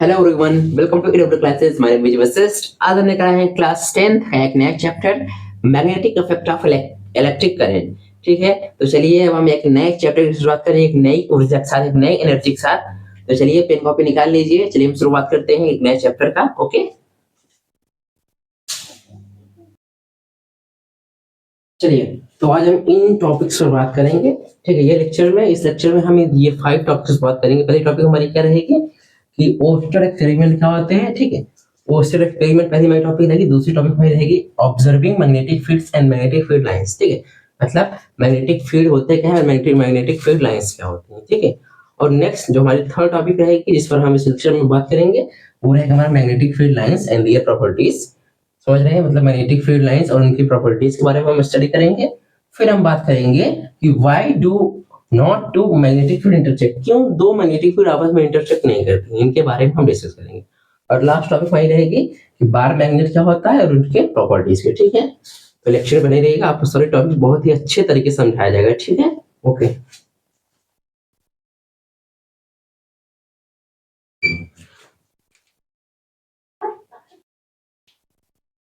Hello everyone, welcome to EW classes. My name is Vashishtha. आज हमने करा है क्लास 10 है एक नया chapter magnetic effect of electric current. ठीक है, तो चलिए अब हम एक नए चैप्टर की शुरुआत करें, एक नई ऊर्जा के साथ, एक नई एनर्जी के साथ। तो चलिए पेन कॉपी निकाल लीजिए। चलिए हम शुरुआत करते हैं एक नए चैप्टर का। ओके, चलिए तो आज हम इन टॉपिक से बात करेंगे। ठीक है, ये लेक्चर में, इस लेक्चर में हम ये 5 टॉपिक्स बात करेंगे। पहली टॉपिक हमारी क्या रहेगी कि ओस्टर एक्सपेरिमेंट क्या होते हैं। ठीक है, ओस्टर एक्सपेरिमेंट पहली हमारी टॉपिक रहेगी। दूसरी टॉपिक हमारी रहेगी observing magnetic fields and magnetic field lines. ठीक है, मतलब मैग्नेटिक फील्ड होते क्या है और मैग्नेटिक फील्ड लाइंस क्या होती हैं। ठीक है, और नेक्स्ट जो हमारी थर्ड टॉपिक रहेगी जिस पर हम इस लेक्चर में बात करेंगे वो रहेगा हमारा magnetic field lines and their properties. समझ रहे हैं, मतलब मैग्नेटिक फील्ड लाइंस और उनकी प्रॉपर्टीज के बारे में हम स्टडी करेंगे। फिर हम बात करेंगे कि why do not two magnetic field intersect, क्यों दो मैग्नेटिक फील्ड आपस में इंटरसेक्ट नहीं करती, इनके बारे में हम डिस्कस करेंगे। और लास्ट टॉपिक वही रहेगी कि बार मैग्नेट क्या होता है और उनके प्रॉपर्टीज के। ठीक है, तो लेक्चर बने रहेगा, आपको सारे टॉपिक बहुत ही अच्छे तरीके से समझाया जाएगा। ठीक है, ओके।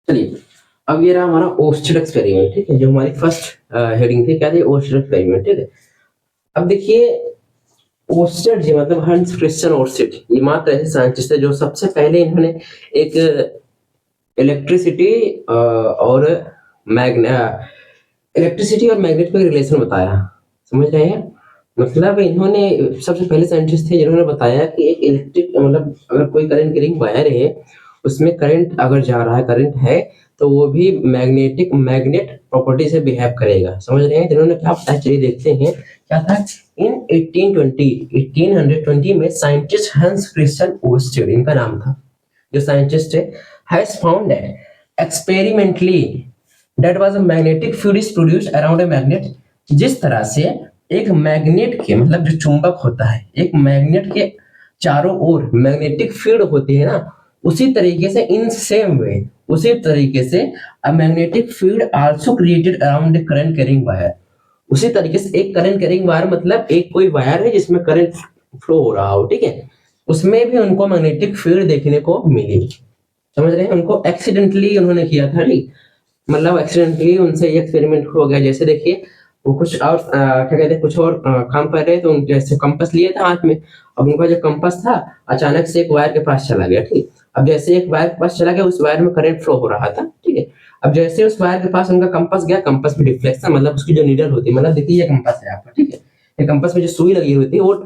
चलिए, अब ये रहा हमारा ओस्टेड एक्सपेरिमेंट। ठीक है, जो हमारी फर्स्ट हेडिंग थी, क्या थी? Ousted experiment. ठीक है, अब देखिए ओस्टेड जी मतलब हंस क्रिश्चियन ओस्टेड, ये मात्र ऐसे साइंटिस्ट है जो सबसे पहले इन्होंने एक इलेक्ट्रिसिटी और इलेक्ट्रिसिटी और मैग्नेट का रिलेशन बताया। समझ रहे हैं, मतलब इन्होंने सबसे पहले साइंटिस्ट थे जिन्होंने बताया कि एक इलेक्ट्रिक मतलब अगर कोई करंट की रिंग वायर है, उसमें करंट अगर जा रहा है, करंट है, तो वो भी मैग्नेट प्रॉपर्टी से बिहेव करेगा। समझ रहे हैं, जिन्होंने क्या बताया, चलिए देखते हैं क्या था। इन 1820 में साइंटिस्ट हंस क्रिश्चियन ओस्टेड, इनका नाम था, जो साइंटिस्ट है, has found that experimentally that was a magnetic field is produced around a magnet. जिस तरह से एक मैग्नेट के मतलब जो चुंबक होता है, एक मैग्नेट के चारों ओर मैग्नेटिक फील्ड होती है ना, उसी तरीके से इन सेम वे, उसी तरीके से a magnetic field also created around the current carrying wire. उसी तरीके से एक करंट कैरिंग वायर मतलब एक कोई वायर है जिसमें करंट फ्लो हो रहा हो। ठीक है, उसमें भी उनको मैग्नेटिक फील्ड देखने को मिली। समझ रहे हैं, उनको एक्सीडेंटली उन्होंने किया था, नहीं मतलब एक्सीडेंटली उनसे ये एक्सपेरिमेंट हो गया। जैसे देखिए वो कुछ और क्या कहते हैं, कुछ और काम कर रहे थे, तो जैसे कंपास लिए थे हाथ में, अब उनका जो कंपास था अचानक से एक वायर के पास चला गया। ठीक, अब जैसे एक वायर के पास चला गया, उस वायर में करंट फ्लो हो रहा था। ठीक है, अब जैसे उस वायर के पास उनका कंपास गया, कंपास में डिफ्लेक्शन मतलब उसकी जो नीडल होती है, मतलब देखिए ये कंपास है आपका। ठीक है, ये कंपास में जो सुई लगी हुई थी वो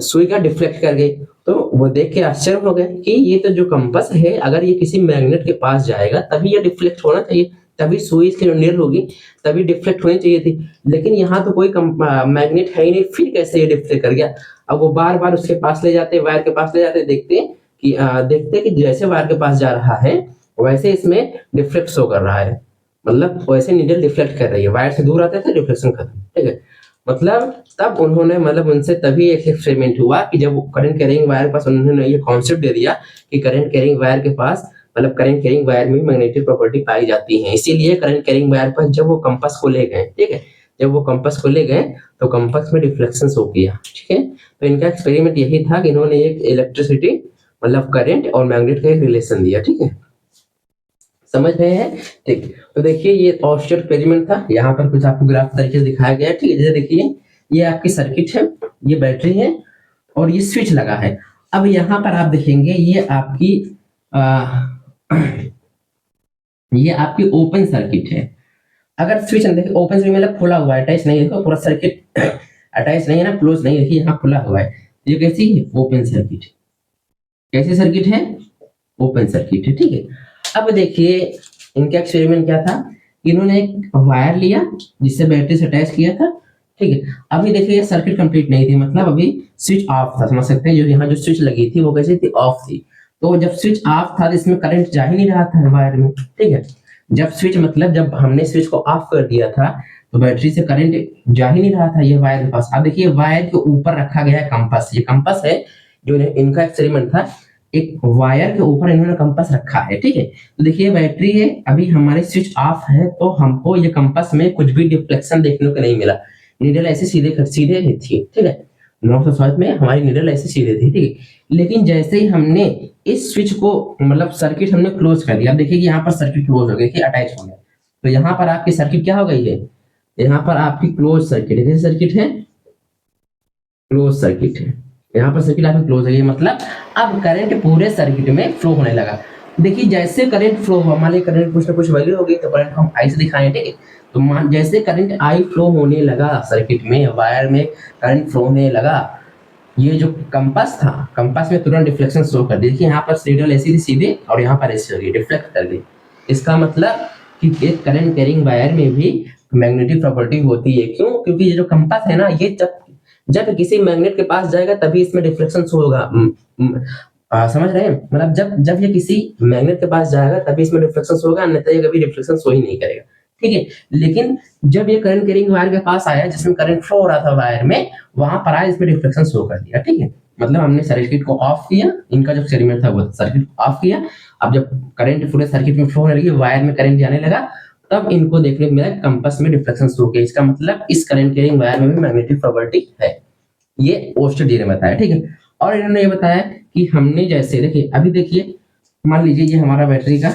सुई का डिफ्लेक्ट कर गई। तो वो देख के आश्चर्य हो गए कि ये तो जो कंपास है, अगर ये किसी मैग्नेट के पास जाएगा तभी ये डिफ्लेक्ट होना चाहिए, तभी सुई इसकी जो नीडल होगी तभी डिफ्लेक्ट होनी चाहिए थी, लेकिन यहाँ तो कोई मैग्नेट है ही नहीं, फिर कैसे ये डिफ्लेक्ट कर गया। अब वो बार बार उसके पास ले जाते, वायर के पास ले जाते, देखते कि जैसे वायर के पास जा रहा है वैसे इसमें डिफ्लेक्ट शो कर रहा है, मतलब वैसे नीडल डिफ्लेक्ट कर रही है, वायर से दूर आते थे डिफ्लेक्शन खत्म। ठीक है, मतलब तब उन्होंने मतलब उनसे तभी एक एक्सपेरिमेंट हुआ कि जब करंट कैरिंग वायर के पास उन्होंने ये कॉन्सेप्ट दे दिया कि करंट कैरिंग वायर के पास मतलब करंट कैरिंग वायर में मैग्नेटिक प्रॉपर्टी पाई जाती है, इसीलिए करंट कैरिंग वायर पर जब वो कंपास को ले गए, ठीक है, जब वो कंपास को ले गए तो कंपास में डिफ्लेक्शन शो किया। ठीक है, तो इनका एक्सपेरिमेंट यही था कि इन्होंने एक इलेक्ट्रिसिटी मतलब करंट और मैग्नेट का एक रिलेशन दिया। ठीक है, समझ रहे हैं। ठीक, तो देखिए ये ऑस्टेड एक्सपेरिमेंट था, यहाँ पर कुछ आपको ग्राफ तरीके से दिखाया गया है। ठीक है, जैसे देखिए ये आपकी सर्किट है, ये बैटरी है और ये स्विच लगा है। अब यहाँ पर आप देखेंगे ये आपकी ये आपकी ओपन सर्किट है। अगर स्विच देखिए ओपन सर्किट मतलब खुला हुआ है, अटैच नहीं, देखो पूरा सर्किट अटैच नहीं है ना, क्लोज नहीं, देखिए यहाँ खुला हुआ है। ये कैसी है? Open circuit. कैसी सर्किट है? ओपन सर्किट है। ठीक है, अब देखिए इनका एक्सपेरिमेंट क्या था, इन्होंने एक वायर लिया जिससे बैटरी से अटैच किया था। ठीक है, अभी देखिए ये सर्किट कंप्लीट नहीं थी, मतलब अभी स्विच ऑफ था, समझ सकते हैं, जो यहाँ जो स्विच लगी थी वो कैसी थी? ऑफ थी। तो जब स्विच ऑफ था तो इसमें करंट जा ही नहीं रहा था वायर में। ठीक है, जब स्विच मतलब जब हमने स्विच को ऑफ कर दिया था तो बैटरी से करंट जा ही नहीं रहा था ये वायर के पास। अब देखिए वायर के ऊपर रखा गया है कंपास, ये कंपास है जो इनका एक्सपेरिमेंट था, एक वायर के ऊपर इन्होंने कंपास रखा है। ठीक है, तो देखिए बैटरी है, अभी हमारे स्विच ऑफ है तो हमको ये कंपास में कुछ भी डिफ्लेक्शन देखने को नहीं मिला, नीडल ऐसे सीधे सीधे थी। ठीक है, नॉर्थ और साउथ में हमारी नीडल ऐसे सीधे थी, ठीक है। लेकिन जैसे ही हमने इस स्विच को मतलब सर्किट हमने क्लोज कर दिया, अब देखिए कि यहाँ पर सर्किट क्लोज हो गई कि अटैच हो गया, तो यहाँ पर आपकी सर्किट क्या हो गई है, यहाँ पर आपकी क्लोज सर्किट है, सर्किट है क्लोज सर्किट है, यहाँ पर सर्किट आपकी क्लोज है, मतलब अब करंट पूरे सर्किट में फ्लो होने लगा। देखिए जैसे करंट फ्लो हुआ, मान लीजिए करंट कुछ ना कुछ वैल्यू होगी तो करंट हम आई से दिखाएं, ठीक है। तो मान जैसे करंट आई फ्लो होने लगा सर्किट में, वायर में करंट फ्लो होने लगा, ये जो कंपास था, कंपास में तुरंत डिफ्लेक्शन शो कर दी। देखिए यहाँ पर नीडल ऐसी थी सीधे और यहाँ पर ऐसी हो गई, डिफ्लेक्ट कर दी। इसका मतलब कि एक करंट कैरिंग वायर में भी मैग्नेटिक प्रॉपर्टी होती है। क्यों? क्योंकि ये जो कंपास है ना, ये जब किसी मैग्नेट के पास जाएगा तभी इसमें डिफ्लेक्शन शो होगा। समझ रहे हैं? मतलब जब ये किसी मैग्नेट के पास जाएगा तभी इसमें डिफ्लेक्शन शो होगा, अन्यथा ये कभी डिफ्लेक्शन शो ही नहीं करेगा, ठीक है। लेकिन जब ये करंट कैरिंग वायर के पास आया जिसमें करंट फ्लो हो रहा था वायर में, वहां पर आया इसमें डिफ्लेक्शन शो कर दिया, ठीक है। मतलब हमने सर्किट को ऑफ किया, इनका जो एक्सपेरिमेंट था वो सर्किट ऑफ किया। अब जब करंट पूरे सर्किट में फ्लो होने लगी, वायर में करंट जाने लगा, तब इनको देखने को मिला कंपास में डिफ्लेक्शन शो किया। इसका मतलब इस करंट कैरिंग वायर में भी मैग्नेटिक प्रॉपर्टी है, ये ओस्टर जी ने बताया, ठीक है। और इन्होंने ये बताया कि हमने जैसे देखिए, अभी देखिए मान लीजिए ये हमारा बैटरी का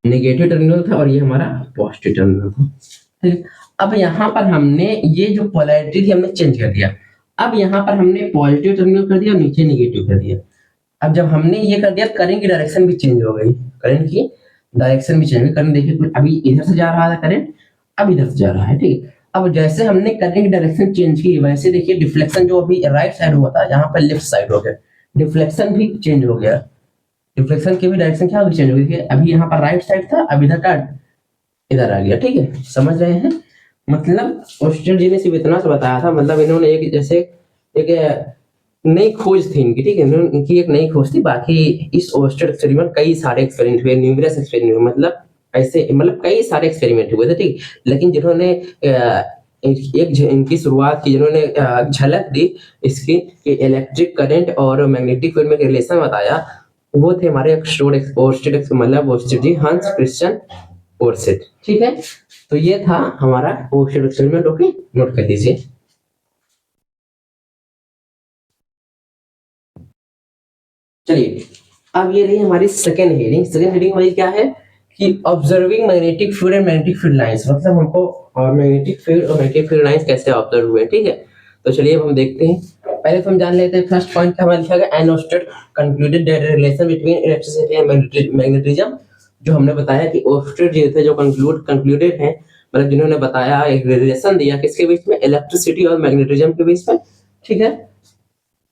नेगेटिव टर्मिनल था और ये हमारा पॉजिटिव टर्मिनल था, ठीक। अब यहाँ पर हमने ये जो पोलैरिटी थी हमने चेंज कर दिया। अब यहाँ पर हमने पॉजिटिव टर्मिनल कर दिया और नीचे नेगेटिव कर दिया। अब जब हमने ये कर दिया, करंट की डायरेक्शन भी चेंज हो गई, करंट की डायरेक्शन भी चेंज हो गई। करंट देखिए अभी इधर से जा रहा था करंट, अब इधर से जा रहा है, ठीक है। अब जैसे हमने करंट की डायरेक्शन चेंज की, वैसे देखिए डिफ्लेक्शन जो अभी राइट साइड हुआ था, यहाँ पर लेफ्ट साइड हो गया, डिफ्लेक्शन भी चेंज हो गया। डिफ्लेक्शन की भी डायरेक्शन क्या होगी, चेंज हो गई। अभी यहाँ पर राइट साइड था, अब इधर का इधर आ गया, ठीक है। समझ रहे हैं? मतलब ओस्टर जी ने सिर्फ इतना सा बताया था, मतलब इन्होंने एक जैसे एक नई खोज थी इनकी, ठीक है। इनकी एक नई खोज थी। बाकी इस ओस्टर एक्सपेरिमेंट कई सारे एक्सपेरिमेंट हुए, न्यूमरस एक्सपेरिमेंट, मतलब ऐसे मतलब कई सारे एक्सपेरिमेंट हुए थे, ठीक। लेकिन जिन्होंने इनकी शुरुआत की, जिन्होंने झलक दी इसकी कि इलेक्ट्रिक करंट और मैग्नेटिक फील्ड में रिलेशन बताया, वो थे हमारे ओस्टेड मतलब ओस्टेड जी हंस क्रिश्चियन ओर्सेट, ठीक है। तो ये था हमारा ओस्टेड एक्सपेरिमेंट, ओके, नोट कर लीजिए। चलिए अब ये रही हमारी सेकेंड हेडिंग। सेकेंड हेडिंग हमारी क्या है कि observing magnetic field and magnetic field lines, मतलब हमको मैग्नेटिक फील्ड और मैग्नेटिक फील्ड लाइंस कैसे ऑब्जर्व हुए, ठीक है। तो चलिए अब हम देखते हैं। पहले तो हम जान लेते हैं फर्स्ट पॉइंट क्या हमारा लिखा गया, an Oersted concluded that relation between electricity and magnetism. जो हमने बताया कि ओस्टेड जो थे, जो कंक्लूडेड हैं, मतलब जिन्होंने बताया, एक रिलेशन दिया किसके बीच में, इलेक्ट्रिसिटी और मैग्नेटिज्म के बीच में, ठीक है।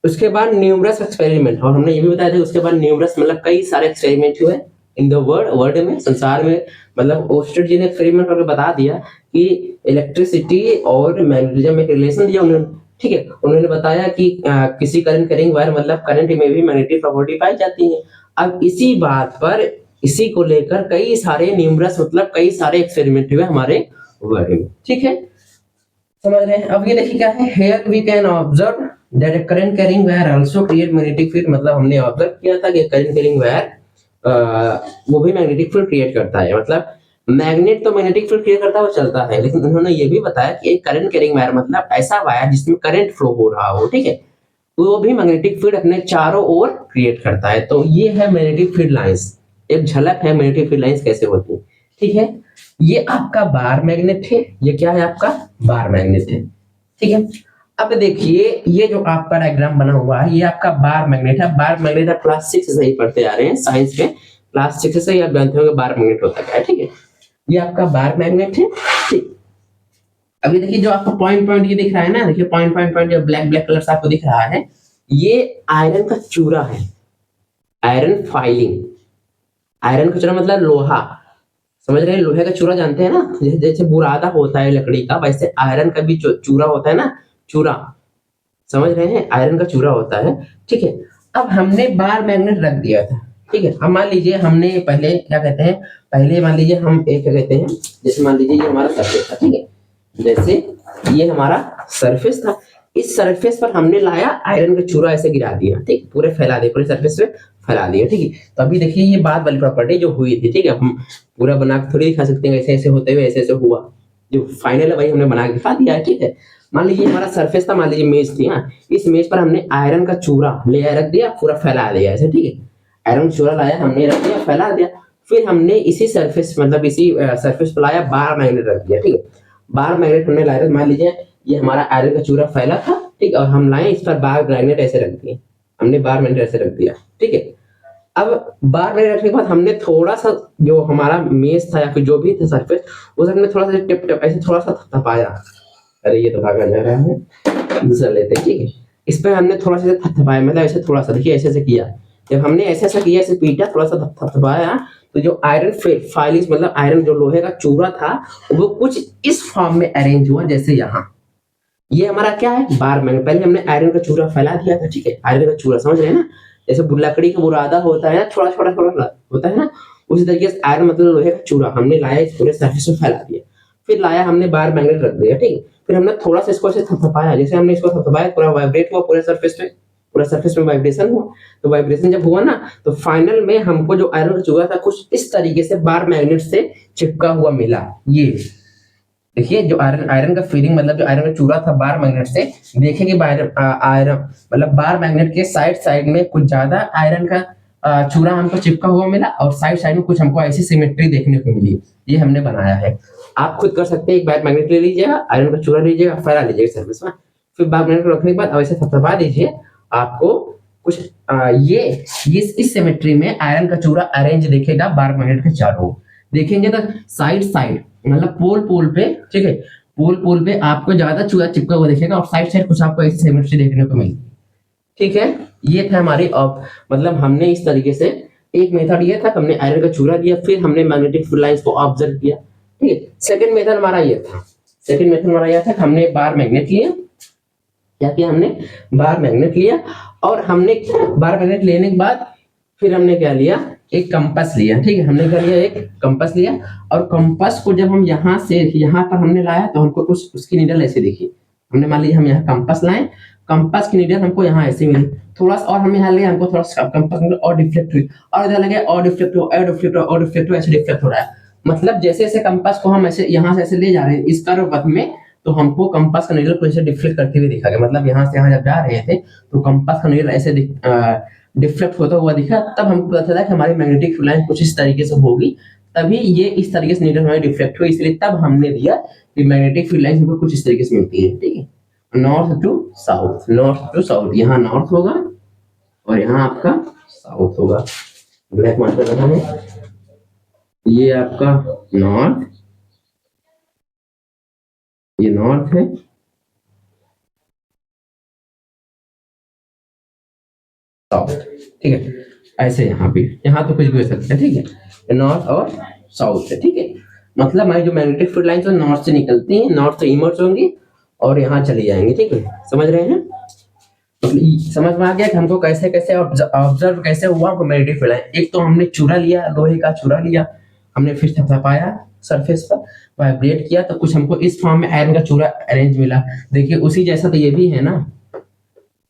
उसके बाद न्यूमरस एक्सपेरिमेंट, और हमने ये भी बताया था उसके बाद न्यूमरस मतलब कई सारे एक्सपेरिमेंट हुए इन द वर्ल्ड में, संसार में। मतलब ओस्टेड जी ने एक्सपेरिमेंट करके बता दिया कि इलेक्ट्रिसिटी और मैग्नेटिज्म में रिलेशन दिया उन्होंने, ठीक है। उन्होंने बताया कि किसी करंट कैरिंग वायर मतलब करंट में भी मैग्नेटिक प्रॉपर्टी पाई जाती है। अब इसी बात पर, इसी को लेकर कई सारे न्यूमरस मतलब कई सारे एक्सपेरिमेंट हुए हमारे वर्ल्ड में, ठीक है। समझ रहे हैं? अब ये देखिए क्या है, here we can observe that a current carrying wire also create magnetic field। मतलब हमने ऑब्जर्व किया था कि करंट कैरिंग वायर वो भी मैग्नेटिक फील्ड क्रिएट करता है। मतलब मैग्नेट तो मैग्नेटिक फील्ड क्रिएट करता है, वो चलता है, लेकिन उन्होंने ये भी बताया कि एक करंट कैरिंग वायर मतलब ऐसा वायर जिसमें करंट फ्लो हो रहा हो, ठीक है, वो भी मैग्नेटिक फील्ड अपने चारों ओर क्रिएट करता है। तो ये है मैग्नेटिक फील्ड लाइंस, एक झलक है मैग्नेटिक फील्ड लाइंस कैसे होती है, ठीक है। ये आपका बार मैग्नेट है, ये क्या है आपका बार मैग्नेट है, ठीक है। अब देखिए ये जो आपका डायग्राम बना हुआ है, ये आपका बार मैग्नेट है। बार मैग्नेट आप क्लास 6 से ही पढ़ते आ रहे हैं साइंस में, क्लास 6 से ही आप जानते होंगे बार मैग्नेट होता क्या है, ठीक है। ये आपका बार मैग्नेट है, ठीक। अभी देखिए जो आपको पॉइंट पॉइंट ये दिख रहा है ना, देखिए पॉइंट पॉइंट पॉइंट जो ब्लैक ब्लैक कलर से आपको दिख रहा है, ये आयरन का चूरा है, आयरन फाइलिंग। आयरन का चूरा मतलब लोहा, समझ रहे हैं? लोहे का चूरा जानते हैं ना, जैसे बुरादा होता है लकड़ी का, वैसे आयरन का भी चूरा होता है ना, चूरा, समझ रहे हैं? आयरन का चूरा होता है, ठीक है। अब हमने बार मैग्नेट रख दिया था, ठीक है। अब मान लीजिए हमने पहले क्या कहते हैं, पहले मान लीजिए हम एक क्या कहते हैं, जैसे मान लीजिए ये हमारा सरफेस था, ठीक है, जैसे ये हमारा सरफेस था, इस सरफेस पर हमने लाया आयरन का चूरा, ऐसे गिरा दिया, ठीक, पूरे फैला दिया, पूरे सरफेस पे फैला दिया, ठीक है। तो अभी देखिए ये बाद वाली प्रॉपर्टी जो हुई थी, ठीक है, हम पूरा बना के थोड़ी दिखा सकते हैं ऐसे ऐसे होते हुए ऐसे ऐसे हुआ, जो फाइनल है वही हमने बना के दिखा दिया है, ठीक है। मान लीजिए हमारा सरफेस था, मान लीजिए मेज थी, हाँ, इस मेज पर हमने आयरन का चूरा ले रख दिया, पूरा फैला दिया ऐसे, ठीक है, आयरन चूरा लाया हमने रख दिया, फैला दिया, फिर हमने इसी सरफेस मतलब इसी सरफेस पर लाया बार मैग्नेट रख दिया, ठीक है, बार मैग्नेट हमने लाया, मान लीजिए ये हमारा आयरन का चूरा फैला था, ठीक, और हम लाए इस पर बार मैग्नेट ऐसे रख दिए, हमने बार मैग्नेट ऐसे रख दिया, ठीक है। अब बार मैग्नेट रखने के बाद हमने थोड़ा सा जो हमारा मेज था या फिर जो भी था सरफेस, उस हमने थोड़ा सा टिप टिप ऐसे थोड़ा सा थपथपाया, अरे ये तो भागा जा रहा है, दूसरा लेते हैं, ठीक है, इस पे हमने थोड़ा सा थपथपाया, मतलब ऐसे थोड़ा सा, देखिए ऐसे ऐसे किया, जब हमने ऐसे ऐसा किया, ऐसे पीटा, थोड़ा सा थपथपाया, तो जो आयरन फाइलिंग्स मतलब आयरन जो लोहे का चूरा था वो कुछ इस फॉर्म में अरेंज हुआ, जैसे यहाँ ये हमारा क्या है, बार मैग्नेट। पहले हमने आयरन का चूरा फैला दिया था, ठीक है, आयरन का चूरा समझ रहे हैं ना, जैसे लकड़ी का बुरादा होता है ना, थोड़ा छोटा छोटा होता है ना, उसी तरीके से आयरन मतलब लोहे का चूरा हमने लाया, इस पूरे सरफेस में फैला दिया, फिर लाया हमने बार मैग्नेट रख दिया, ठीक है, फिर हमने थोड़ा सा इसको ऐसे थपथपाया, जैसे हमने इसको थपथपाया पूरा वाइब्रेट हुआ, पूरे सरफेस पे, पूरा सरफेस में वाइब्रेशन हुआ, तो वाइब्रेशन जब हुआ ना, तो फाइनल में हमको जो आयरन का चूरा था कुछ इस तरीके से बार मैग्नेट से चिपका हुआ मिला। ये देखिए जो आयरन आयरन का फीलिंग मतलब जो आयरन का चूरा था बार मैग्नेट से, देखिए कि आयरन मतलब बार मैग्नेट के साइड साइड में कुछ ज्यादा आयरन का चूरा हमको चिपका हुआ मिला, और साइड साइड में कुछ हमको ऐसी सिमेट्री देखने को मिली, ये हमने बनाया है। आप खुद कर सकते हैं, एक बार मैग्नेट ले लीजिएगा, आयरन का चूरा लीजिएगा, फैला लीजिएगा सरफेस में, फिर बार मैग्नेट को रखने के बाद वैसे थपथपा दीजिए, आपको कुछ ये इस सिमेट्री में आयरन का चूरा अरेंज दिखेगा बार मैग्नेट के चारों ओर। देखेंगे तो साइड साइड मतलब पोल पोल पे, ठीक है, पोल पोल पे आपको ज्यादा चूड़ा चिपका हुआ दिखेगा, और साइड साइड कुछ आपको ऐसी सिमेट्री देखने को मिलेगी, ठीक है। ये था हमारी मतलब हमने इस तरीके से एक मेथड ये था, हमने आयरन का चूरा दिया, फिर हमने मैग्नेटिक फील्ड लाइंस को ऑब्जर्व किया, ठीक है। सेकंड मेथड हमारा ये था, सेकंड मेथड हमारा यह था, हमने बार मैग्नेट लिया, क्या किया हमने बार मैग्नेट लिया, और हमने बार मैग्नेट लेने के बाद फिर हमने क्या लिया, एक कंपास लिया, ठीक है, हमने क्या लिया, एक कंपास लिया, और कंपास को जब हम यहाँ से यहाँ पर हमने लाया तो हमको कुछ उसकी नीडल ऐसे दिखी, हमने मान लीजिए हम यहाँ कंपास लाए, कंपास की नीडल हमको यहाँ ऐसे मिली, थोड़ा सा और हम यहाँ ले हमको थोड़ा सा कंपास और डिफ्लेक्ट हुई, और इधर लगे और डिफ्लेक्ट हो, और डिफ्लेक्ट हो, और डिफ्लेक्ट हो, ऐसे डिफ्लेक्ट हो रहा है, मतलब जैसे जैसे कंपास को हम ऐसे यहाँ से ऐसे ले जा रहे हैं इस कर्व पथ में, तो हमको कंपास का नीडल को ऐसे डिफ्लेक्ट करते हुए दिखा गया, मतलब यहाँ से यहाँ जब जा रहे थे तो कंपास का नीडल ऐसे डिफ्लेक्ट होता हुआ दिखा, तब हमको पता चला कि हमारी मैग्नेटिक फील्ड लाइन कुछ इस तरीके से होगी, तभी ये इस तरीके से नीडल हमारी डिफ्लेक्ट हुई, इसलिए तब हमने दिया कि मैग्नेटिक फील्ड लाइन हमको कुछ इस तरीके से मिलती है, ठीक है, north to south, north to south, यहाँ नॉर्थ होगा और यहाँ आपका साउथ होगा, ब्लैक मार्कर लगा है, ये आपका नॉर्थ, ये नॉर्थ है, साउथ, ठीक है, ऐसे यहाँ पे, यहाँ तो कुछ भी हो सकता है, ठीक है, नॉर्थ और साउथ है, ठीक है, मतलब हमारी जो मैग्नेटिक फील्ड लाइंस है नॉर्थ से निकलती हैं, नॉर्थ से इमर्ज होंगी और यहाँ चली जाएंगी, ठीक है, समझ रहे हैं, समझ में आ गया कि हमको कैसे कैसे ऑब्जर्व कैसे हुआ मैग्नेटिक फील्ड लाइन। एक तो हमने चूरा लिया, लोहे का चूरा लिया, हमने फिर थपथपाया सरफेस पर, वाइब्रेट किया, तो कुछ हमको इस फॉर्म में आयरन का चूरा अरेंज मिला, देखिए उसी जैसा तो ये भी है ना।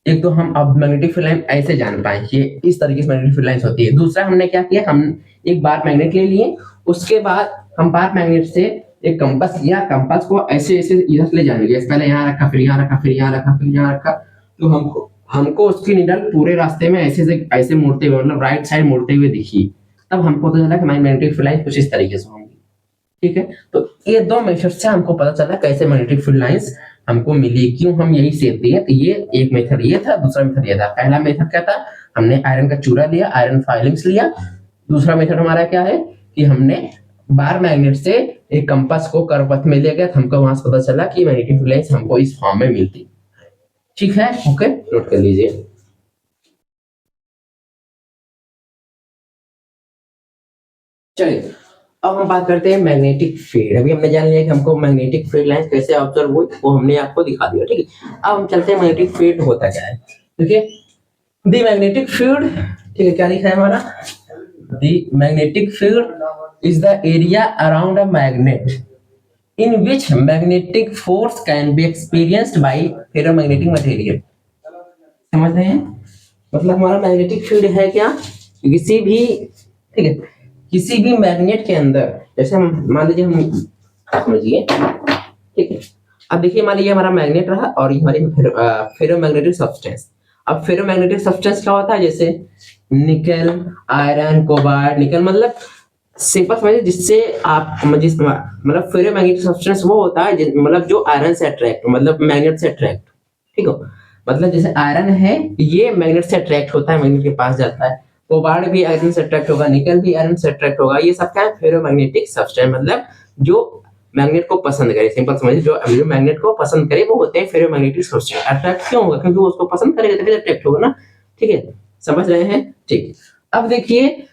एक तो हम अब मैग्नेटिक फील्ड लाइन ऐसे जान पाए, ये इस तरीके से मैग्नेटिक फील्ड लाइंस होती है। दूसरा हमने क्या किया, हम एक बार मैग्नेट ले लिए, उसके बाद हम बार मैग्नेट से एक कंपास लिया, कंपास को ऐसे ऐसे इधर ले जाने लगे, पहले यहाँ रखा, फिर यहाँ रखा, फिर यहाँ रखा, फिर यहाँ रखा, तो हमको उसकी निडल पूरे रास्ते में ऐसे ऐसे मुड़ते हुए मतलब राइट साइड मुड़ते हुए दिखी, तब हमको पता चला कि हमारी मैग्नेटिक फील्ड लाइन कुछ इस तरीके से होंगी, ठीक है। तो ये दो मेथड से हमको पता चला कैसे मैग्नेटिक फील्ड लाइंस हमको मिली, क्यों हम यही सेप दिए, तो ये एक मेथड ये था, दूसरा मेथड ये था। पहला मेथड क्या था, हमने आयरन का चूरा लिया, आयरन फाइलिंग्स लिया। दूसरा मेथड हमारा क्या है कि हमने बार मैग्नेट से एक कंपास को कर्व पथ में ले गया, हमको वहां से पता चला कि मैग्नेटिक फील्ड लाइंस हमको इस फॉर्म में मिलती, ठीक है, ओके, नोट कर लीजिए। चलिए अब हम बात करते हैं मैग्नेटिक फील्ड। अभी हमने जान लिया कि हमको मैग्नेटिक फील्ड लाइंस कैसे ऑब्जर्व हुई, वो हमने आपको दिखा दिया, ठीक है। अब हम चलते हैं मैग्नेटिक फील्ड होता क्या है, ठीक है। द मैग्नेटिक फील्ड, ठीक है, क्या लिखा है हमारा, the magnetic field is the area around a magnet in which magnetic force can be experienced by ferromagnetic material। समझ रहे हैं, मतलब हमारा मैग्नेटिक फील्ड है क्या, किसी भी, ठीक है, किसी भी मैग्नेट के अंदर, जैसे हम मान लीजिए हम समझिए, ठीक है, अब देखिए मान लीजिए हमारा मैग्नेट रहा और ये हमारी फेरोमैग्नेटिक सब्सटेंस। अब फेरोमैग्नेटिक सब्सटेंस क्या होता है, जैसे निकल, आयरन, कोबाल्ट। निकल मतलब सिंपल समझिए जिससे आप जिस मतलब फेरोमैग्नेटिक सब्सटेंस वो होता है मतलब जो आयरन से अट्रैक्ट मतलब मैग्नेट से अट्रैक्ट, ठीक हो। मतलब जैसे आयरन है ये मैग्नेट से अट्रैक्ट होता है, मैग्नेट के पास जाता है। कोबाल्ट भी आयरन से अट्रैक्ट होगा, निकल भी आयरन से अट्रैक्ट होगा। ये सब क्या है, फेरोमैग्नेटिक सब्सटेंस मतलब जो मैग्नेट को पसंद करे। सिंपल समझिए जो मैग्नेट को पसंद करे वो होते हैं फेरोमैग्नेटिक सब्सटेंस। अट्रैक्ट क्यों होगा, क्योंकि वो उसको पसंद करेगा तभी अट्रैक्ट होगा ना, ठीक है। समझ रहे हैं, ठीक। अब देखिए,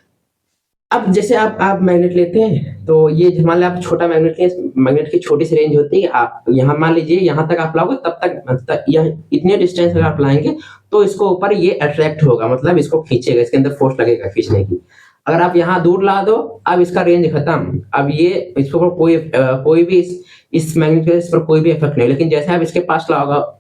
अब जैसे आप मैग्नेट लेते हैं तो ये मान लिया आप छोटा मैग्नेट लें, मैग्नेट की छोटी सी रेंज होती है। आप यहाँ मान लीजिए यहाँ तक आप लाओगे तब तक यह इतने डिस्टेंस अगर आप लाएंगे तो इसको ऊपर ये अट्रैक्ट होगा, मतलब इसको खींचेगा, इसके अंदर फोर्स लगेगा खींचने की। अगर आप यहाँ दूर ला दो, अब इसका रेंज खत्म। अब ये इसके ऊपर कोई भी इस मैग्नेट के इस पर कोई भी इफेक्ट नहीं। लेकिन जैसे आप इसके पास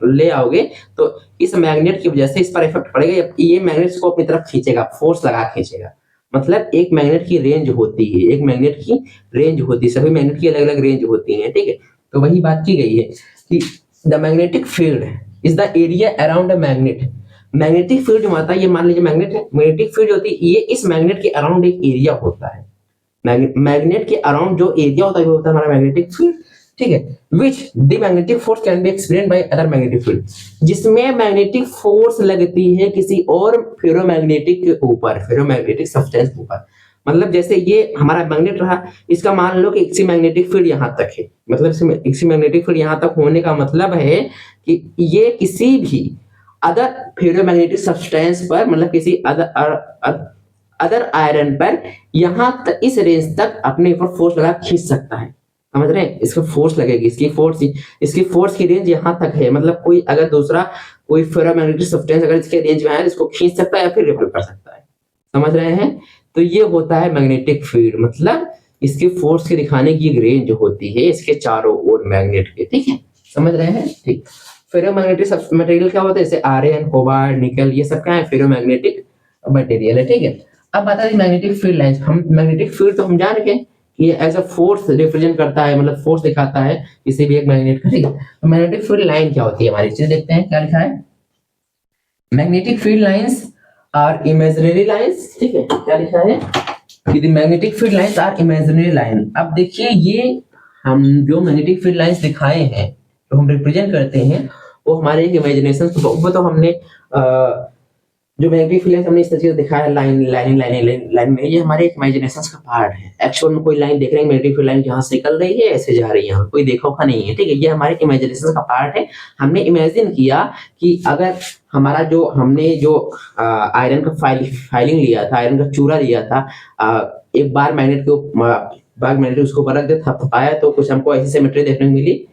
ले आओगे तो इस मैग्नेट की वजह से इस पर इफेक्ट पड़ेगा। ये मैग्नेट को अपनी तरफ खींचेगा, फोर्स लगा खींचेगा। मतलब एक मैग्नेट की रेंज होती है, एक मैग्नेट की रेंज होती है, सभी मैग्नेट की अलग अलग रेंज होती है, ठीक है। तो वही बात की गई है कि the magnetic field is the area around a magnet. Magnetic field जो होता है, ये मान लीजिए मैग्नेट है, मैग्नेटिक फील्ड होती है ये इस मैग्नेट के अराउंड एक एरिया होता है। मैग्नेट के अराउंड जो एरिया होता है वो होता है हमारा मैग्नेटिक फील्ड, ठीक है। Which the magnetic force can be experienced by other magnetic field, जिसमें मैग्नेटिक फोर्स लगती है किसी और फेरोमैग्नेटिक के ऊपर, फेरोमैग्नेटिक सब्सटेंस के ऊपर। मतलब जैसे ये हमारा मैग्नेट रहा, इसका मान लो कि इसी मैग्नेटिक फील्ड यहाँ तक है। मतलब इसी मैग्नेटिक फील्ड यहाँ तक होने का मतलब है कि ये किसी भी अदर फेरोमैग्नेटिक सब्सटेंस पर, मतलब किसी अदर आयरन पर यहाँ तक इस रेंज तक अपने ऊपर फोर्स लगा खींच सकता है। समझ रहे हैं, इसको फोर्स लगेगी, इसकी फोर्स की रेंज यहाँ तक है। मतलब कोई अगर दूसरा कोई फेरोमैग्नेटिक सब्सटेंस अगर इसके रेंज में है इसको खींच सकता है या फिर रिपेल कर सकता है। समझ रहे हैं, तो ये होता है मैग्नेटिक फील्ड। मतलब इसकी फोर्स के दिखाने की एक रेंज होती है इसके चारों ओर मैग्नेट के, ठीक है। समझ रहे हैं, ठीक। फेरोमैग्नेटिक मटेरियल क्या होता है, जैसे आयरन, कोबाल्ट, निकल, ये सब क्या है, फेरोमैग्नेटिक मटेरियल है, ठीक है। अब बात है मैग्नेटिक फील्ड लाइंस। हम मैग्नेटिक फील्ड तो हम जान के ये एज अ फोर्स रिप्रेजेंट करता है, मतलब फोर्स दिखाता है किसी भी एक मैग्नेट का, ठीक है। तो मैग्नेटिक फील्ड लाइन क्या होती है हमारी, चलिए देखते हैं क्या लिखा है। Magnetic field lines are imaginary lines, ठीक है। क्या लिखा है कि the magnetic field lines are imaginary line. अब देखिए ये हम जो मैग्नेटिक फील्ड लाइंस दिखाए हैं तो हम रिप्रेजेंट करते हैं वो हमारे एक इमेजिनेशन, वो तो हमने जो मैग्नेटिक फील्ड हमने इस तरीके से दिखाया है, लाइन में, ये हमारे इमेजिनेशन का पार्ट है। एक्चुअल में कोई लाइन देख रहे हैं, मैग्नेटिक फील्ड लाइन जहां से निकल रही है ऐसे जा रही है, कोई देखा होगा नहीं है, ठीक है। ये हमारे इमेजिनेशन का पार्ट है। हमने इमेजिन किया कि अगर हमारा जो हमने जो आयरन का फाइलिंग लिया था, आयरन का चूरा लिया था, एक बार मैग्नेट के मैग्नेट उसको ऊपर रख दिया, थपथपाया तो कुछ हमको ऐसी सिमेट्री देखने को मिली।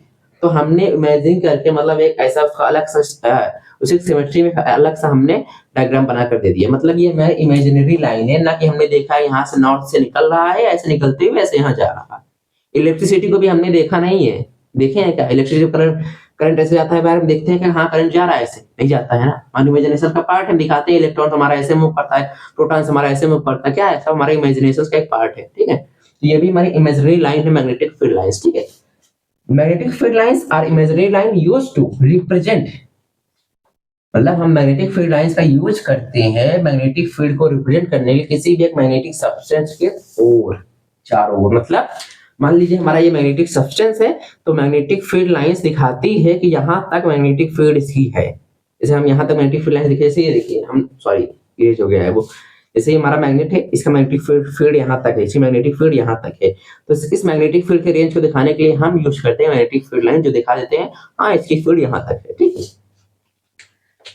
तो हमने इमेजिन करके मतलब एक ऐसा अलग सा उसी सिमेट्री में अलग सा हमने डायग्राम बना कर दे दिया। मतलब ये हमारी इमेजिनरी लाइन है, ना कि हमने देखा यहाँ से नॉर्थ से निकल रहा है ऐसे निकलते हुए ऐसे यहाँ जा रहा है। इलेक्ट्रिसिटी को भी हमने देखा नहीं है, देखे हैं क्या इलेक्ट्रिसिटी करंट ऐसे जाता है बाहर, हम देखते हैं कि हाँ करंट जा रहा है, ऐसे नहीं जाता है ना। हमारे इमेजिनेशन का पार्ट हम दिखाते हैं, इलेक्ट्रॉन हमारा ऐसे मूव करता है, प्रोटॉन हमारा ऐसे मूव करता है, क्या है सब हमारे इमेजिनेशन का एक पार्ट है, ठीक है। तो ये भी हमारी इमेजिनरी लाइन है, मैग्नेटिक फील्ड लाइंस, ठीक है। Magnetic field lines are imaginary line used to represent, मतलब हम मैग्नेटिक फील्ड लाइंस का यूज करते हैं मैग्नेटिक फील्ड को रिप्रेजेंट करने के लिए किसी भी एक मैग्नेटिक सब्सटेंस के ओर, चारों ओर। मतलब मान लीजिए हमारा ये मैग्नेटिक सब्सटेंस है तो मैग्नेटिक फील्ड लाइंस दिखाती है कि यहाँ तक मैग्नेटिक फील्ड इसकी है। जैसे हम यहाँ तक मैग्नेटिक फील्ड लाइंस दिखे, जैसे ये देखिए, हम सॉरी इरेज हो गया है वो। जैसे ये हमारा मैग्नेट है, इसका मैग्नेटिक फील्ड यहाँ तक है, इसकी मैग्नेटिक फील्ड यहाँ तक है। तो इस मैग्नेटिक फील्ड के रेंज को दिखाने के लिए हम यूज करते हैं मैग्नेटिक फील्ड लाइन, जो दिखा देते हैं हाँ इसकी फील्ड यहाँ तक है, ठीक है।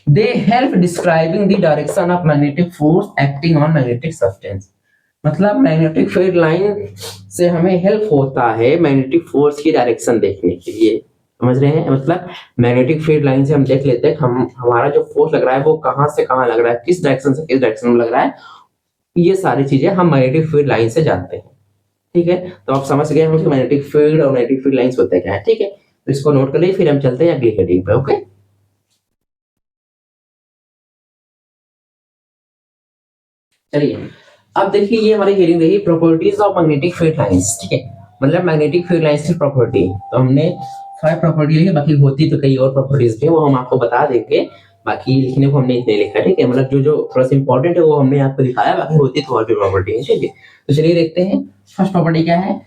They help describing the direction of magnetic force acting on magnetic substance. मतलब मैग्नेटिक फील्ड लाइन से हमें हेल्प होता है मैग्नेटिक फोर्स की डायरेक्शन देखने के लिए। समझ रहे हैं, मतलब मैग्नेटिक फील्ड लाइन से हम देख लेते हैं हम हमारा जो फोर्स लग रहा है वो कहां से कहां लग रहा है, किस डायरेक्शन से किस डायरेक्शन में लग रहा है। ये सारी चीजें हम मैग्नेटिक फील्ड लाइन से जानते हैं, ठीक है। तो आप समझ गए हम मैग्नेटिक फील्ड और मैग्नेटिक फील्ड लाइंस होते क्या है, ठीक है। तो इसको नोट कर लीजिए, फिर हम चलते हैं अगली हेडिंग पे, ओके। चलिए अब देखिए ये हमारी हेडिंग रही properties of magnetic field lines, ठीक है। मतलब मैग्नेटिक फील्ड लाइंस की प्रॉपर्टी, तो हमने 5 प्रॉपर्टी है, बाकी होती तो कई और प्रॉपर्टीज भी है, वो हम आपको बता देंगे। बाकी लिखने को हमने इतने लिखा, ठीक है, मतलब जो जो थोड़ा सा इंपॉर्टेंट है वो हमने आपको दिखाया, बाकी होती तो और भी प्रॉपर्टी है, ठीक है। तो चलिए देखते हैं फर्स्ट प्रॉपर्टी क्या है।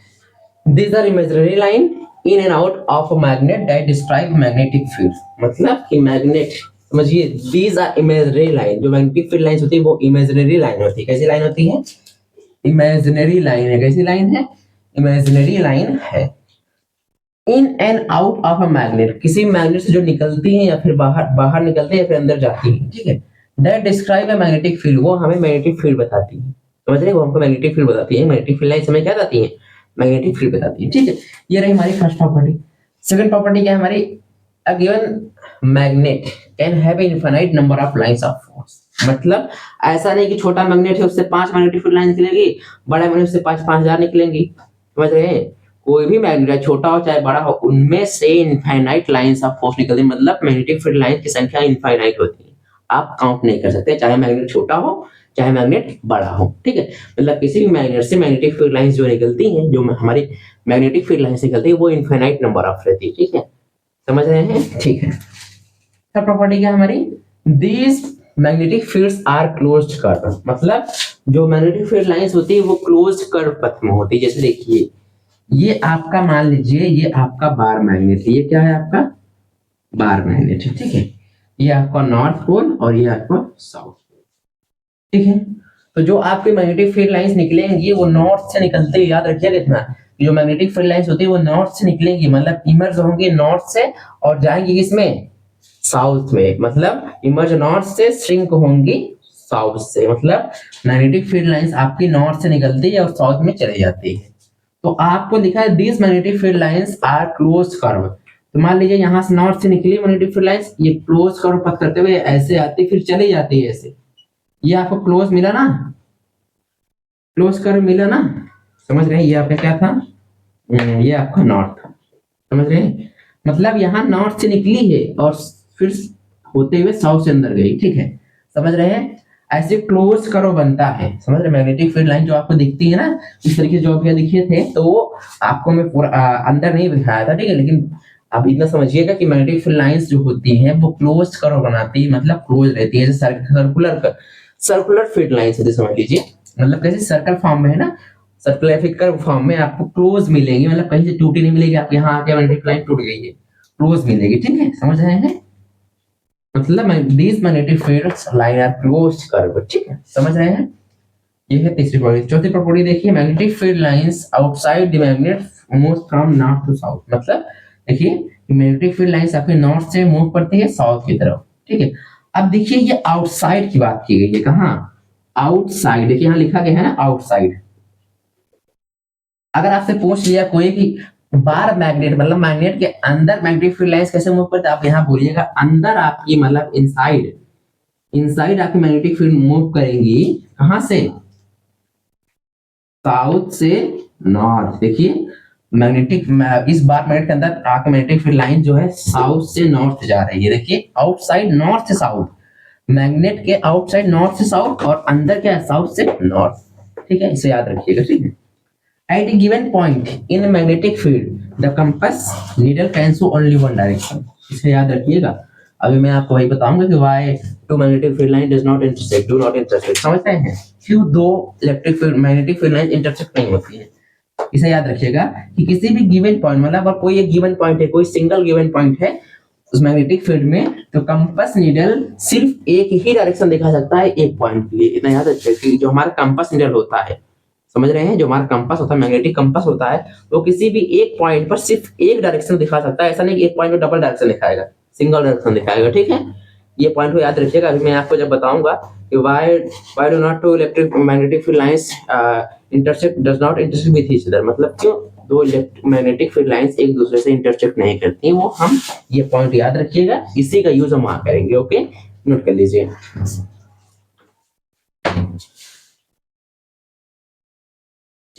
These are imaginary line in and out of a magnet that describe magnetic field। मतलब कि मैग्नेट, समझिए, these are imaginary line, जो मैग्नेटिक फील्ड लाइंस होती है वो इमेजिनरी लाइन होती है। कैसी लाइन होती है? इमेजिनरी लाइन है। कैसी लाइन है? इमेजिनरी लाइन है। In and out of a magnet, किसी मैग्नेट से जो निकलती है या फिर बाहर निकलती है या फिर अंदर जाती है, ठीक है। That describe a magnetic field, वो हमें मैग्नेटिक फील्ड बताती है, समझ रहे हैं, वो हमको मैग्नेटिक फील्ड बताती है। मैग्नेटिक फील्ड लाइंस हमें क्या बताती है? मैग्नेटिक फील्ड बताती है, ठीक है। ये रही हमारी फर्स्ट प्रॉपर्टी। सेकंड प्रॉपर्टी क्या है हमारी? A given magnet can have infinite number of lines of force. मतलब ऐसा नहीं कि छोटा मैग्नेट है उससे 5 मैग्नेटिक फील्ड लाइन निकलेगी, बड़ा मैग्नेट से 5,000 निकलेंगी, समझ रहे हैं। कोई भी मैग्नेट छोटा हो चाहे बड़ा हो, उनमें से इनफाइनाइट लाइंस ऑफ फोर्स निकलती है। मतलब मैग्नेटिक फील्ड लाइन की संख्या इनफाइनाइट होती है, आप काउंट नहीं कर सकते, चाहे मैग्नेट छोटा हो चाहे मैग्नेट बड़ा हो, ठीक है। मतलब किसी भी मैग्नेट से मैग्नेटिक फील्ड लाइंस जो निकलती हैं, जो हमारी मैग्नेटिक फील्ड लाइंस निकलती है, वो इनफाइनाइट नंबर ऑफ रहती है, ठीक है, समझ रहे हैं, ठीक है। थर्ड प्रॉपर्टी क्या है हमारी? These magnetic fields are closed curve. मतलब जो मैग्नेटिक फील्ड लाइंस होती है वो क्लोज्ड कर्व पथ में होती है। जैसे देखिए, ये आपका मान लीजिए, ये आपका बार मैग्नेट है, ये क्या है आपका? बार मैग्नेट है, ठीक है। ये आपका नॉर्थ पोल और ये आपका साउथ पोल, ठीक है। तो जो आपके मैग्नेटिक फील्ड लाइंस निकलेंगी वो नॉर्थ से निकलते हैं, याद रखिएगा इतना, जो मैग्नेटिक फील्ड लाइंस होती है वो नॉर्थ से निकलेंगी, मतलब इमर्ज होंगी नॉर्थ से और जाएंगी किसमें? साउथ में। मतलब इमर्ज नॉर्थ से, श्रिंक होंगी साउथ से। मतलब मैग्नेटिक फील्ड लाइंस आपकी नॉर्थ से निकलती है और साउथ में चली जाती है। तो आपको लिखा है this magnetic field lines are close curve. तो मान लीजिए यहां से नॉर्थ से निकली मैग्नेटिक फील्ड लाइंस, ये क्लोज कर्व पथ करते हुए ऐसे आती फिर चली जाती है ऐसे। ये आपको क्लोज मिला ना, क्लोज कर्व मिला ना, समझ रहे हैं। ये आपका क्या था? ये आपका नॉर्थ, समझ रहे हैं। मतलब यहाँ नॉर्थ से निकली है और फिर होते हुए साउथ से अंदर गई, ठीक है, समझ रहे हैं। ऐसे क्लोज कर्व बनता है, समझ रहे। मैग्नेटिक फील्ड लाइन जो आपको दिखती है ना, इस तरीके से जो अभी दिखे थे, तो वो आपको मैं पूरा अंदर नहीं दिखाया था, ठीक है। लेकिन आप इतना समझिएगा कि मैग्नेटिक फील्ड लाइंस जो होती हैं वो क्लोज कर्व बनाती है, मतलब क्लोज रहती है। जैसे सर्कुलर फील्ड लाइंस है, समझ लीजिए, मतलब कैसे सर्कल फॉर्म में है ना, सर्कुलर कर्व फॉर्म में आपको क्लोज मिलेगी, मतलब कहीं से टूटी नहीं मिलेगी। आप यहाँ आके मैग्नेटिक लाइन टूट गई है, क्लोज मिलेगी, ठीक है, समझ रहे हैं। मतलब these magnetic fields line are closed curve, ठीक है, समझ रहे हैं। ये है तीसरी प्रॉपर्टी। चौथी प्रॉपर्टी देखिए, magnetic field lines outside the magnet move from north to south. मतलब देखिए, मैग्नेटिक फील्ड लाइंस आपके नॉर्थ से मूव करती है साउथ की तरफ, ठीक है। अब देखिए, ये आउटसाइड की बात की गई है, कहाँ? आउटसाइड। देखिए यहाँ लिखा गया है ना, आउटसाइड। अगर आपसे पूछ लिया कोई कि बार मैग्नेट, मतलब मैग्नेट के अंदर मैग्नेटिक फील्ड लाइंस कैसे मूव करते हैं, आप यहाँ बोलिएगा अंदर आपकी, मतलब इनसाइड, इनसाइड आपकी मैग्नेटिक फील्ड मूव करेंगी। कहां से? साउथ से नॉर्थ। देखिए मैग्नेटिक, इस बार मैग्नेट के अंदर आपकी मैग्नेटिक फील्ड लाइन जो है साउथ से नॉर्थ जा रही है। देखिए आउटसाइड नॉर्थ से साउथ, मैग्नेट के आउटसाइड नॉर्थ से साउथ और अंदर क्या है? साउथ से नॉर्थ, ठीक है, इसे याद रखिएगा, ठीक है। At a given point in a magnetic field, the compass needle can show only one direction। इसे याद रखिएगा। अभी मैं आपको वही बताऊंगा कि why two magnetic field line does not intersect, do not intersect। समझते हैं क्यों दो electric field magnetic field line intersect नहीं होती है। इसे याद रखिएगा कि किसी भी गिवन पॉइंट, मतलब अगर कोई एक गिवन पॉइंट है, कोई सिंगल गिवन पॉइंट है उस मैग्नेटिक फील्ड में, तो कंपास नीडल सिर्फ एक ही डायरेक्शन दिखा सकता है एक पॉइंट के लिए। इतना याद रखिएगा कि जो हमारा कंपास नीडल होता है, समझ रहे हैं, जो हमारा कंपास होता है, मैग्नेटिक कंपास होता है, वो किसी भी एक पॉइंट पर सिर्फ एक डायरेक्शन दिखा सकता है। ऐसा नहीं कि एक पॉइंट में डबल डायरेक्शन दिखाएगा, सिंगल डायरेक्शन दिखाएगा, ठीक है। ये पॉइंट को याद रखिएगा। अभी मैं आपको जब बताऊंगा कि why do not two electric magnetic field lines intersect, does not intersect with each other, मतलब क्यों दो मैग्नेटिक फील्ड लाइंस एक दूसरे से इंटरसेक्ट नहीं करती, वो हम ये पॉइंट याद रखिएगा, इसी का यूज हम वहां करेंगे, ओके, नोट कर लीजिए।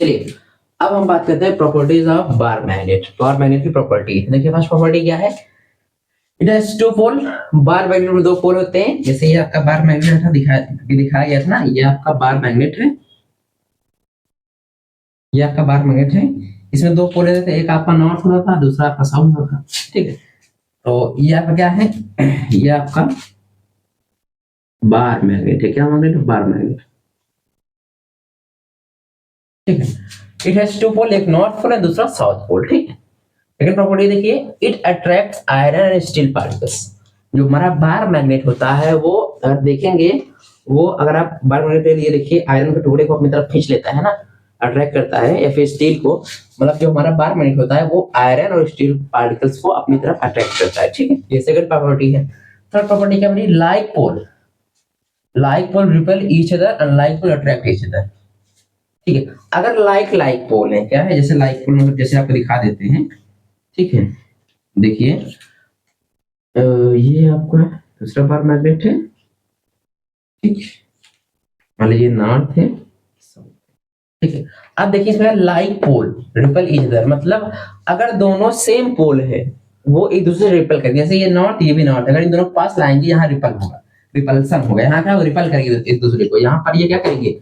चलिए अब हम बात करते हैं properties of bar magnet. Bar magnet की प्रॉपर्टी देखिए, फर्स्ट प्रॉपर्टी क्या है? It has two pole. Bar magnet में दो पोल होते हैं। जैसे ये आपका बार मैग्नेट था, दिखाया गया था ना, ये आपका बार मैग्नेट है, ये आपका बार मैग्नेट है। इसमें दो पोल रहते थे, एक आपका नॉर्थ होता था, दूसरा आपका साउथ होता था, ठीक है। तो ये आपका क्या है, ये आपका बार मैग्नेट है। क्या मैग्नेट? बार मैग्नेट, ठीक है। इट हैज टू पोल, एक नॉर्थ पोल है, दूसरा साउथ पोल, ठीक है। सेकंड प्रॉपर्टी देखिए, it attracts iron and steel particles. जो हमारा बार मैग्नेट होता है वो अगर देखेंगे, वो अगर आप बार मैग्नेट के लिए देखिए, आयरन के टुकड़े को अपनी तरफ खींच लेता है ना, अट्रैक्ट करता है, या फिर स्टील को, मतलब जो हमारा बार मैग्नेट होता है वो आयरन और स्टील पार्टिकल्स को अपनी तरफ अट्रैक्ट करता है, ठीक है। ये सेकंड प्रॉपर्टी है। थर्ड प्रॉपर्टी क्या बनी? Like pole, like pole repel each other and like pole attract each other, ठीक है। अगर लाइक लाइक पोल है, क्या है, जैसे लाइक पोल मतलब जैसे आपको दिखा देते हैं, ठीक है। देखिए ये आपका दूसरा बार मैग्नेट है, ठीक। मान लीजिए नॉर्थ है, ठीक है। अब देखिए इसमें like pole repel each other, मतलब अगर दोनों सेम पोल है वो एक दूसरे से रिपल करेंगे। जैसे ये नॉर्थ, ये भी नॉर्थ, अगर इन दोनों पास लाएंगे, यहाँ रिपल होगा, रिपल्सन होगा। यहाँ क्या, रिपल करेंगे एक दूसरे को। यहाँ पर ये क्या करेंगे,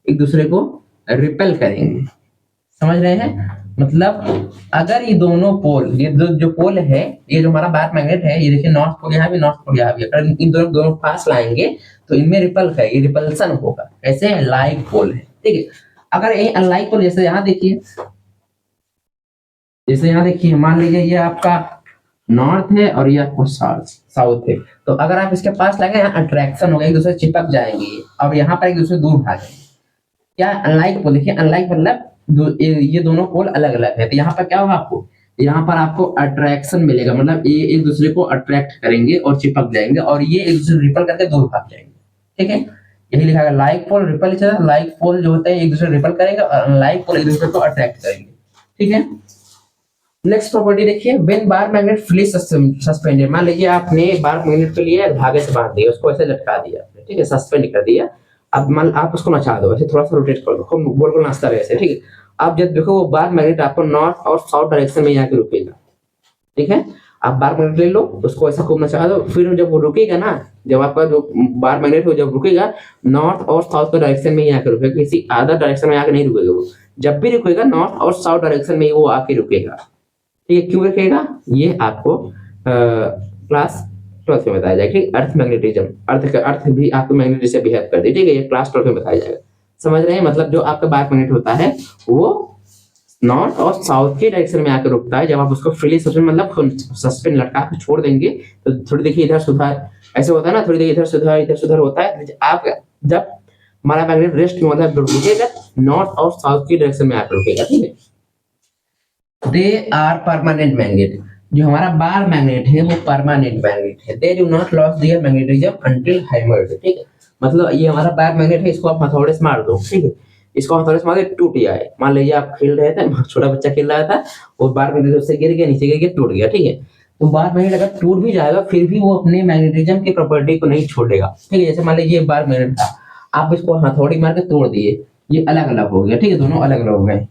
एक दूसरे को रिपेल करेंगे। समझ रहे हैं? मतलब अगर ये दोनों पोल, ये जो पोल है, ये जो हमारा बार मैग्नेट है, ये देखिए नॉर्थ पोल यहाँ भी, नॉर्थ पोल यहाँ भी, अगर इन दोनों दोनों पास लाएंगे तो इनमें रिपल करेंगे, रिपल्सन होगा। ऐसे लाइक पोल है, ठीक है। अगर ये अनलाइक पोल, जैसे यहाँ देखिए, जैसे यहाँ देखिए, मान लीजिए ये आपका नॉर्थ है और ये आपको साउथ है, तो अगर आप इसके पास लाएंगे, यहाँ अट्रैक्शन होगा, एक दूसरे चिपक जाएंगे और यहाँ पर एक दूसरे दूर भागेंगे। क्या अनलाइक पोल? देखिए अनलाइक मतलब ये दोनों पोल अलग अलग है, तो यहाँ पर क्या होगा, आपको यहाँ पर आपको अट्रैक्शन मिलेगा, मतलब ये एक दूसरे को अट्रैक्ट करेंगे और चिपक जाएंगे, और ये एक दूसरे रिपल करके दूर भाग जाएंगे, ठीक है। यही लिखा है, like pole repel each other, like pole जो होते हैं एक दूसरे रिपल करेंगे और अनलाइक पोल एक दूसरे को अट्रैक्ट करेंगे, ठीक है। नेक्स्ट प्रॉपर्टी देखिए, when bar magnet fully suspended, मान लीजिए आपने बार मैग्नेट के लिए धागे से बांध दिया, उसको ऐसे लटका दिया आपने, ठीक है, सस्पेंड कर दिया। अब मान आप उसको नचा दो, ऐसे थोड़ा सा रोटेट कर दो, खूब गोल गोल नाचता रहे ऐसे, ठीक है। आप जब देखो वो बार मैग्नेट आपको नॉर्थ और साउथ डायरेक्शन में आके रुकेगा, ठीक है। आप बार मैग्नेट ले लो, उसको ऐसा खूब नचा दो, फिर जब वो रुकेगा ना, जब आपका जो बार मैग्नेट हो जब रुकेगा, नॉर्थ और साउथ के डायरेक्शन में ही आके रुकेगा, किसी अदर डायरेक्शन में आके नहीं रुकेगा वो। जब भी रुकेगा नॉर्थ और साउथ डायरेक्शन में ही वो आके रुकेगा, ठीक है। क्यों रखेगा, ये आपको क्लास 12 में बताया जाएगा, ठीक। अर्थ मैग्नेटिज्म, अर्थ भी आपको मैग्नेट से बिहेव करती है, ठीक है। ये क्लास 12 में बताया जाएगा। समझ रहे हैं? मतलब जो आपका बार मैग्नेट होता है वो नॉर्थ और साउथ के डायरेक्शन में आकर रुकता है। जब आप उसको फ्रीली सस्पेंड, मतलब सस्पेंड लटका के छोड़ देंगे, तो थोड़ी देखिए इधर सुधार ऐसे होता है ना, थोड़ी देखिए इधर सुधार होता है। आप जब हमारा मैग्नेट रेस्ट में मतलब रुकेगा, नॉर्थ और साउथ की डायरेक्शन में आकर रुकेगा, ठीक है। दे आर परमानेंट मैग्नेट, जो हमारा बार मैग्नेट है वो परमानेंट मैग्नेट है। They do not lose their magnetism until hammered, ठीक है। मतलब ये हमारा बार मैग्नेट है, इसको आप हथौड़े से मार दो, ठीक है। इसको हथौड़े से मार दे, टूट गया है। मान लीजिए आप खेल रहे थे, छोटा बच्चा खेल रहा था, वो बार मैग्नेट उससे गिर गया, नीचे गिर गया, टूट गया, ठीक है। तो बार मैग्नेट अगर टूट भी जाएगा, फिर भी वो अपने मैग्नेटिज्म की प्रॉपर्टी को नहीं छोड़ेगा, ठीक है। जैसे मान लीजिए बार मैग्नेट था, आप इसको हथौड़ी मार के तोड़ दिए, ये अलग अलग हो गया, ठीक है, दोनों अलग अलग हो गए,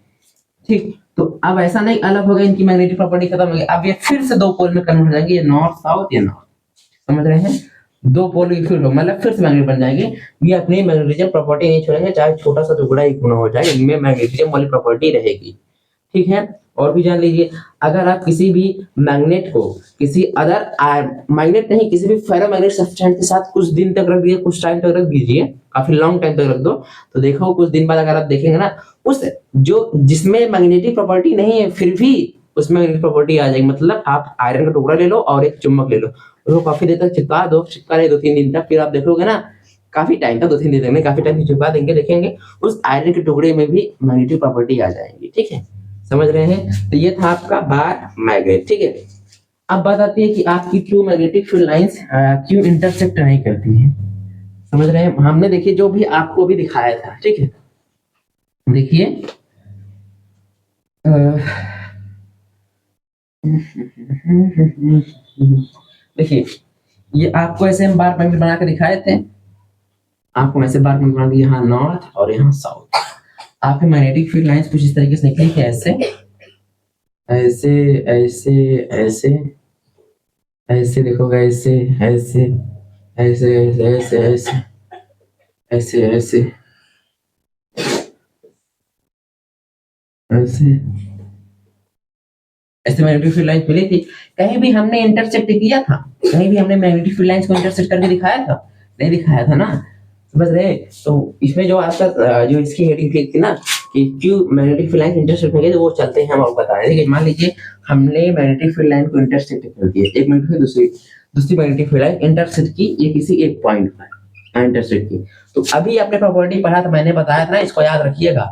ठीक। तो अब ऐसा नहीं अलग हो गया, इनकी मैग्नेटिक प्रॉपर्टी खत्म हो गई, अब ये फिर से दो पोल में कन्वर्ट हो जाएंगे, ये नॉर्थ साउथ या नॉर्थ। समझ रहे हैं? दो पोल की फिर मतलब फिर से मैग्नेट बन जाएंगे। ये अपनी मैग्नेटिज्म प्रॉपर्टी नहीं छोड़ेंगे, चाहे छोटा सा टुकड़ा ही क्यों ना हो जाए, इनमें मैग्नेटिज्म वाली प्रॉपर्टी रहेगी, ठीक है। और भी जान लीजिए, अगर आप किसी भी मैग्नेट को किसी अदर मैग्नेट नहीं, किसी भी फेरोमैग्नेट सब्सटेंस के साथ कुछ दिन तक रख दिए, कुछ टाइम तक रख दीजिए, काफी लॉन्ग टाइम तक रख दो, तो देखो कुछ दिन बाद अगर आप देखेंगे ना, उस जो जिसमें मैग्नेटिक प्रॉपर्टी नहीं है फिर भी उसमें मैग्नेटिक प्रॉपर्टी आ जाएगी। मतलब आप आयरन का टुकड़ा ले लो और एक चुंबक ले लो, उसको काफी देर तक चिपका दो, चिपका रहे 2-3 दिन तक, फिर आप देखोगे ना, काफी टाइम तक, 2-3 दिन तक नहीं, काफी टाइम चिपका देंगे, देखेंगे उस आयरन के टुकड़े में भी मैग्नेटिक प्रॉपर्टी आ जाएंगी, ठीक है। समझ रहे हैं? तो ये था आपका बार मैग्नेट, ठीक है। अब बात आती है कि आपकी टू मैग्नेटिक फील्ड लाइंस क्यों इंटरसेक्ट नहीं करती हैं। समझ रहे हैं? हमने देखिए जो भी आपको भी दिखाया था, ठीक है। देखिए देखिए ये आपको ऐसे हम बार मैग्नेट बना के दिखाए थे, आपको ऐसे बार मैग्नेट बना दिया, यहाँ नॉर्थ और यहाँ साउथ। आपके मैग्नेटिक फील्ड लाइंस कुछ इस तरीके से निकली थी, ऐसे ऐसे ऐसे ऐसे ऐसे देखोगे, ऐसे ऐसे ऐसे ऐसे ऐसे ऐसे ऐसे ऐसे ऐसे मैग्नेटिक फील्ड लाइंस मिली थी। कहीं भी हमने इंटरसेक्ट किया था, कहीं भी हमने मैग्नेटिक फील्ड लाइंस को इंटरसेक्ट करके दिखाया था, नहीं दिखाया था ना, समझ रहे। तो इसमें जो आपका जो इसकी हेडिंग थी ना कि क्यों मैग्नेटिक फील्ड लाइन इंटरसेक्ट होंगे, तो वो चलते हैं हम आपको बता रहे हैं। ठीक है, मान लीजिए हमने मैग्नेटिक फील्ड लाइन को इंटरसेक्ट कर दिया, एक मिनट में दूसरी दूसरी मैग्नेटिक फील्ड लाइन इंटरसेक्ट की, ये किसी एक पॉइंट पर इंटरसेक्ट की। तो अभी आपने प्रॉपर्टी पढ़ा था, मैंने बताया था ना, इसको याद रखिएगा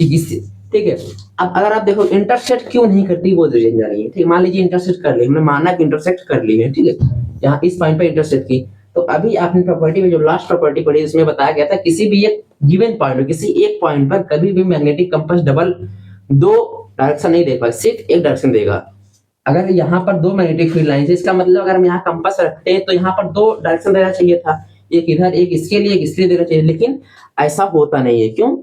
कि किसी, ठीक है। अब अगर आप देखो इंटरसेक्ट क्यों नहीं करती वो रीजन जानिए। ठीक, मान लीजिए इंटरसेक्ट कर ली, हमने माना कि इंटरसेक्ट कर ली है, ठीक है, यहाँ इस पॉइंट पे इंटरसेक्ट की। तो अभी आपने प्रॉपर्टी में जो लास्ट प्रॉपर्टी पढ़ी इसमें बताया गया था किसी भी एक गिवन पॉइंट, किसी एक पॉइंट पर कभी भी मैग्नेटिक कंपास डबल दो डायरेक्शन नहीं देगा, सिर्फ एक डायरेक्शन देगा। अगर यहाँ पर दो मैग्नेटिक फील्ड लाइन है, इसका मतलब अगर हम यहाँ कंपास रखते हैं तो यहाँ पर दो डायरेक्शन देना चाहिए था, एक इधर एक इसके लिए एक इसके लिए देना चाहिए, लेकिन ऐसा होता नहीं है। क्यों?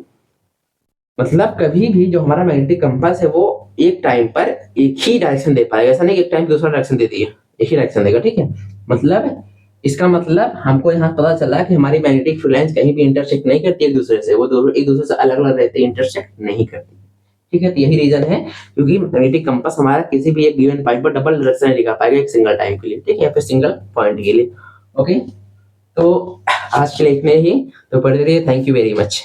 मतलब कभी भी जो हमारा मैग्नेटिक कंपास है वो एक टाइम पर एक ही डायरेक्शन दे पाएगा, ऐसा नहीं एक टाइम दूसरा डायरेक्शन दे दिया, एक ही डायरेक्शन देगा। ठीक है, मतलब इसका मतलब हमको यहाँ पता चला कि हमारी मैग्नेटिक फील्ड लाइंस कहीं भी इंटरसेक्ट नहीं करती एक दूसरे से, वो दोनों एक दूसरे से अलग अलग रहते हैं, इंटरसेक्ट नहीं करती। ठीक है, तो यही रीजन है क्योंकि मैग्नेटिक कंपास हमारा किसी भी एक गिवन पॉइंट पर डबल डायरेक्शन नहीं दिखा पाएगा एक सिंगल टाइम के लिए, ठीक है, या फिर सिंगल पॉइंट के लिए। ओके, तो आज के लिए इतने ही, तो पढ़ते रहिए। Thank you very much.